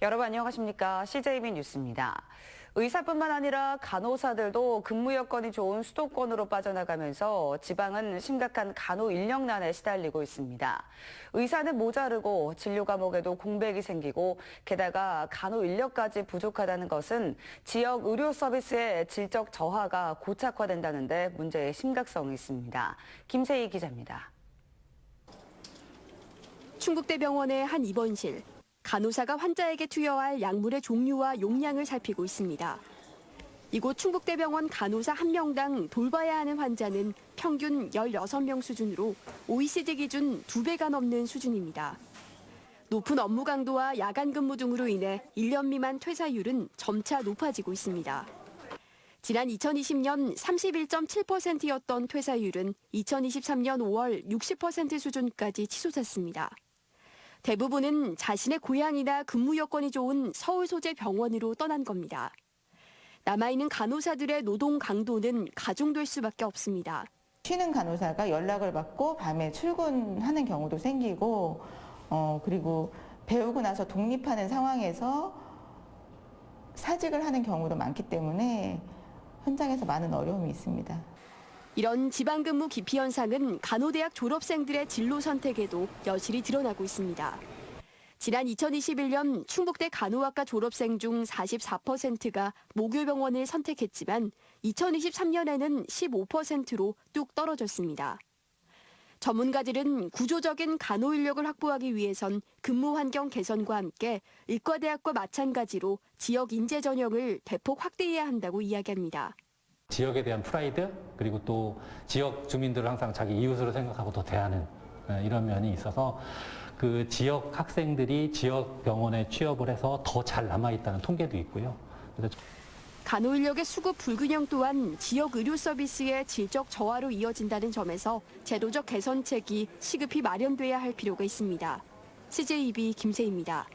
여러분 안녕하십니까? CJB 뉴스입니다. 의사뿐만 아니라 간호사들도 근무 여건이 좋은 수도권으로 빠져나가면서 지방은 심각한 간호 인력난에 시달리고 있습니다. 의사는 모자르고 진료 과목에도 공백이 생기고 게다가 간호 인력까지 부족하다는 것은 지역 의료 서비스의 질적 저하가 고착화된다는데 문제의 심각성이 있습니다. 김세희 기자입니다. 충북대병원의 한 입원실. 간호사가 환자에게 투여할 약물의 종류와 용량을 살피고 있습니다. 이곳 충북대병원 간호사 1명당 돌봐야 하는 환자는 평균 16명 수준으로 OECD 기준 2배가 넘는 수준입니다. 높은 업무 강도와 야간 근무 등으로 인해 1년 미만 퇴사율은 점차 높아지고 있습니다. 지난 2020년 31.7%였던 퇴사율은 2023년 5월 60% 수준까지 치솟았습니다. 대부분은 자신의 고향이나 근무 여건이 좋은 서울 소재 병원으로 떠난 겁니다. 남아있는 간호사들의 노동 강도는 가중될 수밖에 없습니다. 쉬는 간호사가 연락을 받고 밤에 출근하는 경우도 생기고 그리고 배우고 나서 독립하는 상황에서 사직을 하는 경우도 많기 때문에 현장에서 많은 어려움이 있습니다. 이런 지방근무 기피 현상은 간호대학 졸업생들의 진로 선택에도 여실히 드러나고 있습니다. 지난 2021년 충북대 간호학과 졸업생 중 44%가 모교병원을 선택했지만 2023년에는 15%로 뚝 떨어졌습니다. 전문가들은 구조적인 간호 인력을 확보하기 위해선 근무 환경 개선과 함께 의과대학과 마찬가지로 지역 인재 전형을 대폭 확대해야 한다고 이야기합니다. 지역에 대한 프라이드, 그리고 또 지역 주민들을 항상 자기 이웃으로 생각하고 더 대하는 이런 면이 있어서 그 지역 학생들이 지역 병원에 취업을 해서 더 잘 남아있다는 통계도 있고요. 그래서 간호 인력의 수급 불균형 또한 지역 의료 서비스의 질적 저하로 이어진다는 점에서 제도적 개선책이 시급히 마련돼야 할 필요가 있습니다. CJB 김세희입니다.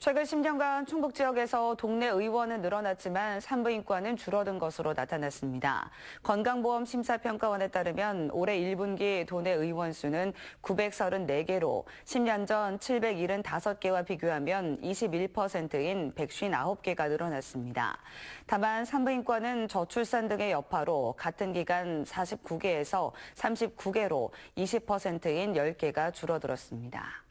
최근 10년간 충북 지역에서 동네 의원은 늘어났지만 산부인과는 줄어든 것으로 나타났습니다. 건강보험심사평가원에 따르면 올해 1분기 도내 의원 수는 934개로 10년 전 775개와 비교하면 21%인 159개가 늘어났습니다. 다만 산부인과는 저출산 등의 여파로 같은 기간 49개에서 39개로 20%인 10개가 줄어들었습니다.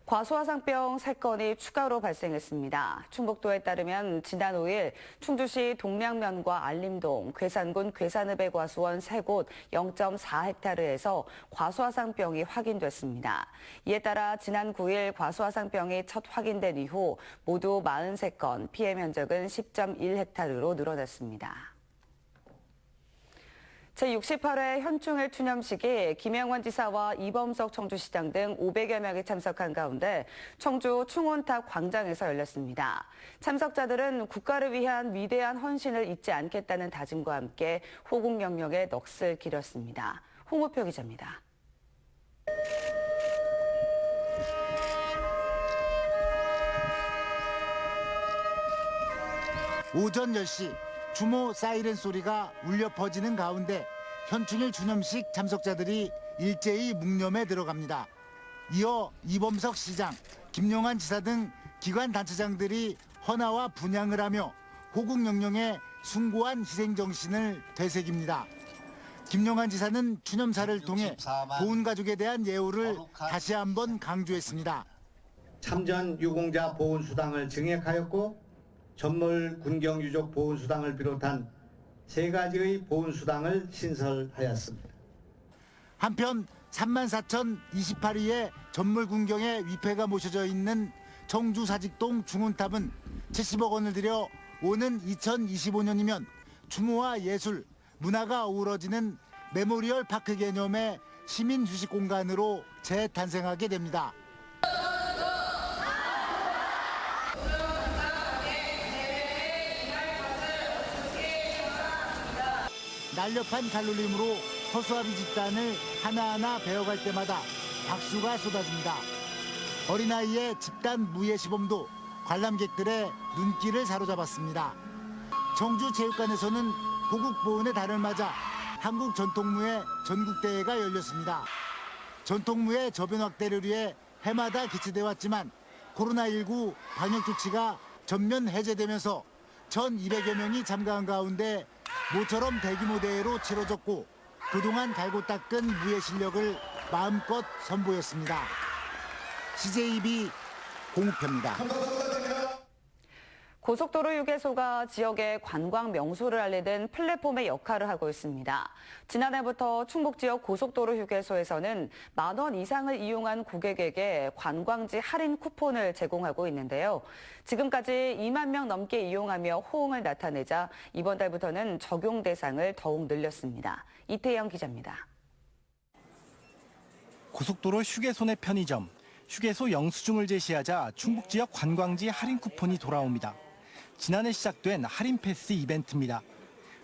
과수화상병 3건이 추가로 발생했습니다. 충북도에 따르면 지난 5일 충주시 동량면과 알림동, 괴산군 괴산읍의 과수원 3곳 0.4헥타르에서 과수화상병이 확인됐습니다. 이에 따라 지난 9일 과수화상병이 첫 확인된 이후 모두 43건, 피해 면적은 10.1헥타르로 늘어났습니다. 제68회 현충일 추념식이 김영환 지사와 이범석 청주시장 등 500여 명이 참석한 가운데 청주 충원탑 광장에서 열렸습니다. 참석자들은 국가를 위한 위대한 헌신을 잊지 않겠다는 다짐과 함께 호국영령의 넋을 기렸습니다. 홍우표 기자입니다. 오전 10시 주모 사이렌 소리가 울려 퍼지는 가운데 현충일 추념식 참석자들이 일제히 묵념에 들어갑니다. 이어 이범석 시장, 김용환 지사 등 기관 단체장들이 헌화와 분향을 하며 호국영령의 숭고한 희생 정신을 되새깁니다. 김용환 지사는 추념사를 통해 고운 가족에 대한 예우를 다시 한번 강조했습니다. 참전 유공자 보훈수당을 증액하였고 전몰 군경 유족 보훈수당을 비롯한 3가지의 보훈수당을 신설하였습니다. 한편 34,028위의 전몰 군경에 위패가 모셔져 있는 청주 사직동 중원탑은 70억 원을 들여 오는 2025년이면 추모와 예술, 문화가 어우러지는 메모리얼 파크 개념의 시민 휴식 공간으로 재탄생하게 됩니다. 날렵한 칼로림으로 허수아비 집단을 하나하나 배워갈 때마다 박수가 쏟아집니다. 어린아이의 집단 무예 시범도 관람객들의 눈길을 사로잡았습니다. 청주체육관에서는 호국보훈의 달을 맞아 한국 전통무예 전국대회가 열렸습니다. 전통무예 저변 확대를 위해 해마다 개최돼 왔지만 코로나19 방역 조치가 전면 해제되면서 1,200여 명이 참가한 가운데 모처럼 대규모 대회로 치러졌고 그동안 갈고 닦은 무예 실력을 마음껏 선보였습니다. CJB 공우표입니다. 고속도로 휴게소가 지역의 관광 명소를 알리는 플랫폼의 역할을 하고 있습니다. 지난해부터 충북 지역 고속도로 휴게소에서는 10,000원 이상을 이용한 고객에게 관광지 할인 쿠폰을 제공하고 있는데요. 지금까지 2만 명 넘게 이용하며 호응을 나타내자 이번 달부터는 적용 대상을 더욱 늘렸습니다. 이태영 기자입니다. 고속도로 휴게소 내 편의점, 휴게소 영수증을 제시하자 충북 지역 관광지 할인 쿠폰이 돌아옵니다. 지난해 시작된 할인 패스 이벤트입니다.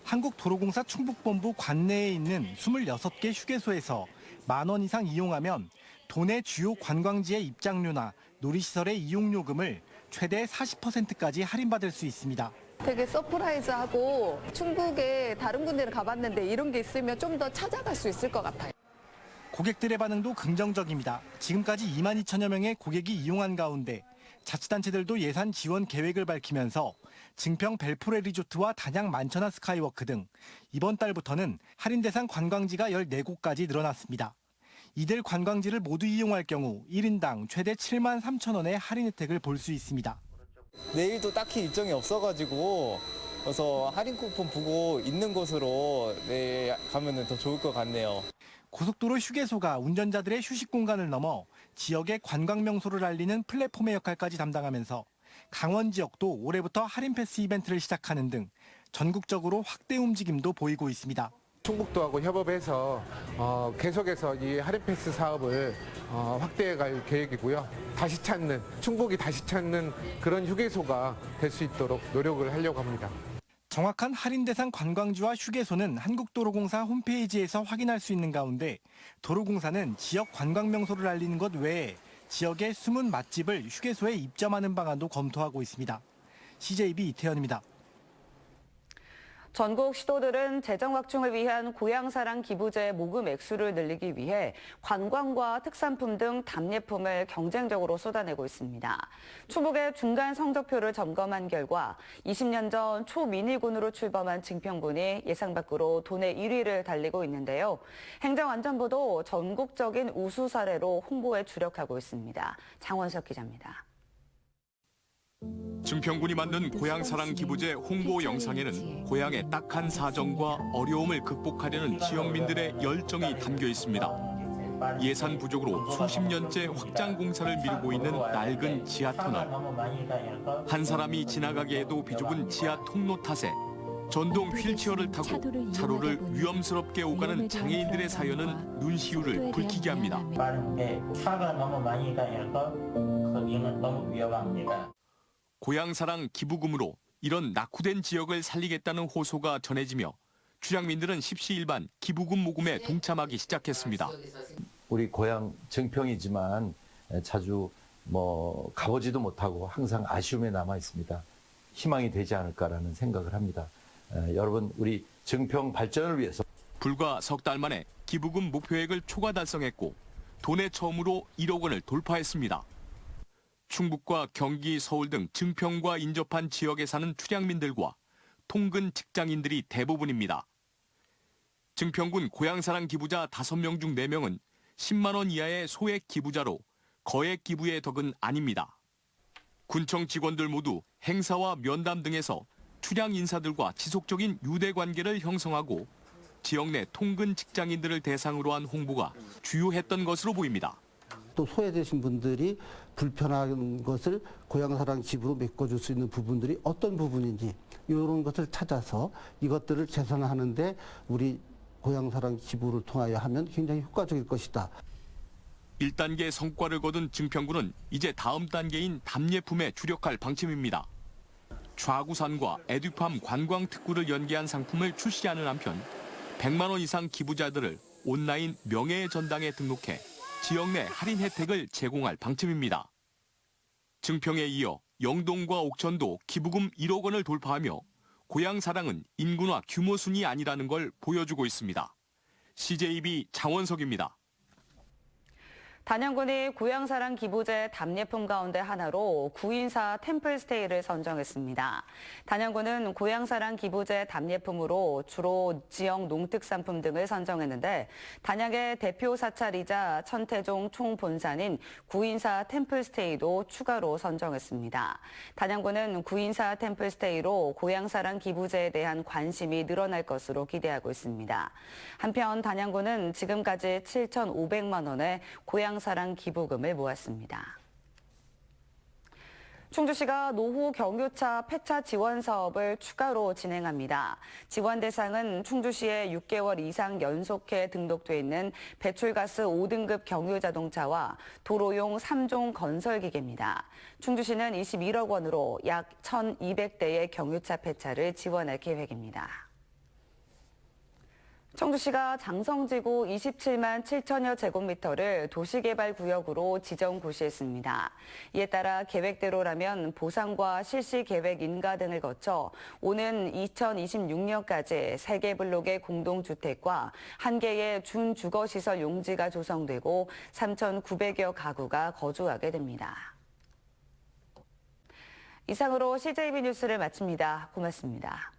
한국도로공사 충북본부 관내에 있는 26개 휴게소에서 10,000원 이상 이용하면 도내 주요 관광지의 입장료나 놀이시설의 이용요금을 최대 40%까지 할인받을 수 있습니다. 되게 서프라이즈하고 충북에 다른 군데를 가봤는데 이런 게 있으면 좀 더 찾아갈 수 있을 것 같아요. 고객들의 반응도 긍정적입니다. 지금까지 22,000여 명의 고객이 이용한 가운데 자치단체들도 예산 지원 계획을 밝히면서 증평 벨포레 리조트와 단양 만천하 스카이워크 등 이번 달부터는 할인 대상 관광지가 14곳까지 늘어났습니다. 이들 관광지를 모두 이용할 경우 1인당 최대 73,000원의 할인 혜택을 볼 수 있습니다. 내일도 딱히 일정이 없어가지고 그래서 할인 쿠폰 보고 있는 곳으로 내일 가면 더 좋을 것 같네요. 고속도로 휴게소가 운전자들의 휴식 공간을 넘어 지역의 관광 명소를 알리는 플랫폼의 역할까지 담당하면서 강원 지역도 올해부터 할인 패스 이벤트를 시작하는 등 전국적으로 확대 움직임도 보이고 있습니다. 충북도하고 협업해서 계속해서 이 할인 패스 사업을 확대해 갈 계획이고요. 다시 찾는, 충북이 다시 찾는 그런 휴게소가 될 수 있도록 노력을 하려고 합니다. 정확한 할인 대상 관광지와 휴게소는 한국도로공사 홈페이지에서 확인할 수 있는 가운데 도로공사는 지역 관광 명소를 알리는 것 외에 지역의 숨은 맛집을 휴게소에 입점하는 방안도 검토하고 있습니다. CJB 이태현입니다. 전국 시도들은 재정 확충을 위한 고향사랑 기부제 모금 액수를 늘리기 위해 관광과 특산품 등 답례품을 경쟁적으로 쏟아내고 있습니다. 충북의 중간 성적표를 점검한 결과 20년 전 초미니군으로 출범한 증평군이 예상 밖으로 도내 1위를 달리고 있는데요. 행정안전부도 전국적인 우수 사례로 홍보에 주력하고 있습니다. 장원석 기자입니다. 증평군이 만든 고향사랑 기부제 홍보 영상에는 고향의 딱한 사정과 어려움을 극복하려는 지역민들의 열정이 담겨 있습니다. 예산 부족으로 수십 년째 확장 공사를 미루고 있는 낡은 지하터널. 한 사람이 지나가기에도 비좁은 지하 통로 탓에 전동 휠체어를 타고 차로를 위험스럽게 오가는 장애인들의 사연은 눈시울을 붉히게 합니다. 차가 너무 많이 다녀서 거기는 너무 위험합니다. 고향사랑 기부금으로 이런 낙후된 지역을 살리겠다는 호소가 전해지며 출향민들은 십시일반 기부금 모금에 동참하기 시작했습니다. 우리 고향 증평이지만 자주 가보지도 못하고 항상 아쉬움에 남아 있습니다. 희망이 되지 않을까라는 생각을 합니다. 여러분 우리 증평 발전을 위해서 불과 석 달 만에 기부금 목표액을 초과 달성했고 도내 처음으로 1억 원을 돌파했습니다. 충북과 경기, 서울 등 증평과 인접한 지역에 사는 출향민들과 통근 직장인들이 대부분입니다. 증평군 고향사랑 기부자 5명 중 4명은 10만 원 이하의 소액 기부자로 거액 기부의 덕은 아닙니다. 군청 직원들 모두 행사와 면담 등에서 출향 인사들과 지속적인 유대 관계를 형성하고 지역 내 통근 직장인들을 대상으로 한 홍보가 주요했던 것으로 보입니다. 또 소외되신 분들이 불편한 것을 고향사랑 기부로 메꿔줄 수 있는 부분들이 어떤 부분인지 이런 것을 찾아서 이것들을 개선하는데 우리 고향사랑 기부를 통하여 하면 굉장히 효과적일 것이다. 1단계 성과를 거둔 증평군은 이제 다음 단계인 답례품에 주력할 방침입니다. 좌구산과 에듀팜 관광특구를 연계한 상품을 출시하는 한편 100만 원 이상 기부자들을 온라인 명예의 전당에 등록해 지역 내 할인 혜택을 제공할 방침입니다. 증평에 이어 영동과 옥천도 기부금 1억 원을 돌파하며 고향사랑은 인구나 규모 순이 아니라는 걸 보여주고 있습니다. CJB 장원석입니다. 단양군이 고향사랑 기부제 답례품 가운데 하나로 구인사 템플스테이를 선정했습니다. 단양군은 고향사랑 기부제 답례품으로 주로 지역 농특산품 등을 선정했는데 단양의 대표 사찰이자 천태종 총본산인 구인사 템플스테이도 추가로 선정했습니다. 단양군은 구인사 템플스테이로 고향사랑 기부제에 대한 관심이 늘어날 것으로 기대하고 있습니다. 한편 단양군은 지금까지 7,500만 원의 고향사랑 기부금을 모았습니다. 충주시가 노후 경유차 폐차 지원 사업을 추가로 진행합니다. 지원 대상은 충주시에 6개월 이상 연속해 등록돼 있는 배출가스 5등급 경유 자동차와 도로용 3종 건설 기계입니다. 충주시는 21억 원으로 약 1,200대의 경유차 폐차를 지원할 계획입니다. 청주시가 장성지구 27만 7천여 제곱미터를 도시개발구역으로 지정 고시했습니다. 이에 따라 계획대로라면 보상과 실시계획 인가 등을 거쳐 오는 2026년까지 3개 블록의 공동주택과 1개의 준주거시설 용지가 조성되고 3,900여 가구가 거주하게 됩니다. 이상으로 CJB 뉴스를 마칩니다. 고맙습니다.